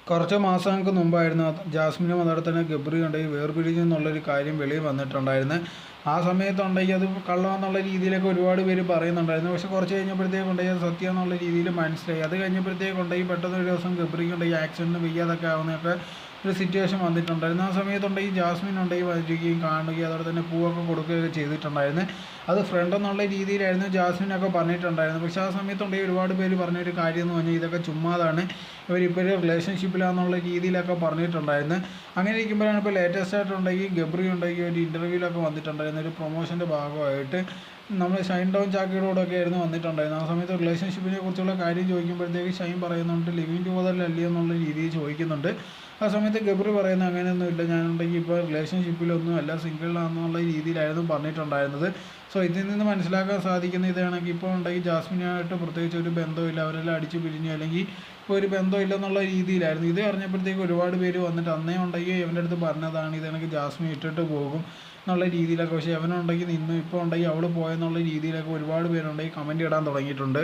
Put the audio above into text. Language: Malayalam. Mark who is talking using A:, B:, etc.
A: കുറച്ച് മാസങ്ങൾക്ക് മുമ്പായിരുന്നു ജാസ്മിനും അതുപോലെ തന്നെ ഗബ്രിയും ഉണ്ടെങ്കിൽ വേർപിരിഞ്ഞു എന്നുള്ളൊരു കാര്യം വെളിയിൽ വന്നിട്ടുണ്ടായിരുന്നു. ആ സമയത്തുണ്ടെങ്കിൽ അത് കള്ളമെന്നുള്ള രീതിയിലൊക്കെ ഒരുപാട് പേര് പറയുന്നുണ്ടായിരുന്നു. പക്ഷേ കുറച്ച് കഴിഞ്ഞപ്പോഴത്തേക്കുണ്ടെങ്കിൽ അത് സത്യം എന്നുള്ള രീതിയിൽ മനസ്സിലായി. അത് കഴിഞ്ഞപ്പോഴത്തേക്കുണ്ടെങ്കിൽ പെട്ടെന്ന് ഒരു ദിവസം ഗബ്രിക്കുണ്ടെങ്കിൽ ആക്സിഡൻറ്റ് വയ്യാതൊക്കെ ആവുന്നതൊക്കെ ഒരു സിറ്റുവേഷൻ വന്നിട്ടുണ്ടായിരുന്നു. ആ സമയത്തുണ്ടെങ്കിൽ ജാസ്മിൻ ഉണ്ടെങ്കിൽ വരികയും കാണുകയും അതുപോലെ തന്നെ പൂവൊക്കെ കൊടുക്കുകയൊക്കെ ചെയ്തിട്ടുണ്ടായിരുന്നു. അത് ഫ്രണ്ട് എന്നുള്ള രീതിയിലായിരുന്നു ജാസ്മിനൊക്കെ പറഞ്ഞിട്ടുണ്ടായിരുന്നു. പക്ഷേ ആ സമയത്തുണ്ടെങ്കിൽ ഒരുപാട് പേര് പറഞ്ഞൊരു കാര്യം എന്ന് പറഞ്ഞാൽ ഇതൊക്കെ ചുമ്മാതാണ്, ഇവരിപ്പോൾ ഒരു റിലേഷൻഷിപ്പിലാണെന്നുള്ള രീതിയിലൊക്കെ പറഞ്ഞിട്ടുണ്ടായിരുന്നു. അങ്ങനെ ഇരിക്കുമ്പോഴാണ് ഇപ്പോൾ ലേറ്റസ്റ്റ് ആയിട്ടുണ്ടെങ്കിൽ ഗബ്രി ഉണ്ടെങ്കിൽ ഒരു ഇൻ്റർവ്യൂവിലൊക്കെ വന്നിട്ടുണ്ടായിരുന്നു. ഒരു പ്രൊമോഷൻ്റെ ഭാഗമായിട്ട് നമ്മൾ ഷൈൻ ടൗൺ ചാക്കയോടൊക്കെ ആയിരുന്നു വന്നിട്ടുണ്ടായിരുന്നു. ആ സമയത്ത് റിലേഷൻഷിപ്പിനെ കുറിച്ചുള്ള കാര്യം ചോദിക്കുമ്പോഴത്തേക്ക് ഷൈൻ പറയുന്നുണ്ട് ലിവിങ് ടുഗദർ അല്ലേ എന്നുള്ള രീതിയിൽ ചോദിക്കുന്നുണ്ട്. ആ സമയത്ത് ഗബ്രി പറയുന്നത് അങ്ങനെയൊന്നുമില്ല, ഞാനുണ്ടെങ്കിൽ ഇപ്പോൾ റിലേഷൻഷിപ്പിലൊന്നും അല്ല, സിംഗിളാണെന്നുള്ള രീതിയിലായിരുന്നു പറഞ്ഞിട്ടുണ്ടായിരുന്നത്. സോ ഇതിൽ നിന്ന് മനസ്സിലാക്കാൻ സാധിക്കുന്ന ഇതാണെങ്കിൽ ഇപ്പോൾ ഉണ്ടെങ്കിൽ ജാസ്മിനായിട്ട് പ്രത്യേകിച്ച് ഒരു ബന്ധമില്ല, അവരെല്ലാം അടിച്ചു പിരിഞ്ഞു അല്ലെങ്കിൽ ഇപ്പോൾ ഒരു ബന്ധമില്ലെന്നുള്ള രീതിയിലായിരുന്നു. ഇത് അറിഞ്ഞപ്പോഴത്തേക്ക് ഒരുപാട് പേര് വന്നിട്ട് അന്നേ ഉണ്ടെങ്കിൽ ഇവൻ്റെ അടുത്ത് പറഞ്ഞതാണ് ഇതെനിക്ക് ജാസ്മിൻ ഇട്ടിട്ട് പോകും എന്നുള്ള രീതിയിലൊക്കെ. പക്ഷേ അവനുണ്ടെങ്കിൽ നിന്നു, ഇപ്പോൾ ഉണ്ടെങ്കിൽ അവൾ പോയെന്നുള്ള രീതിയിലൊക്കെ ഒരുപാട് പേരുണ്ടെങ്കിൽ കമൻറ്റ് ഇടാൻ തുടങ്ങിയിട്ടുണ്ട്.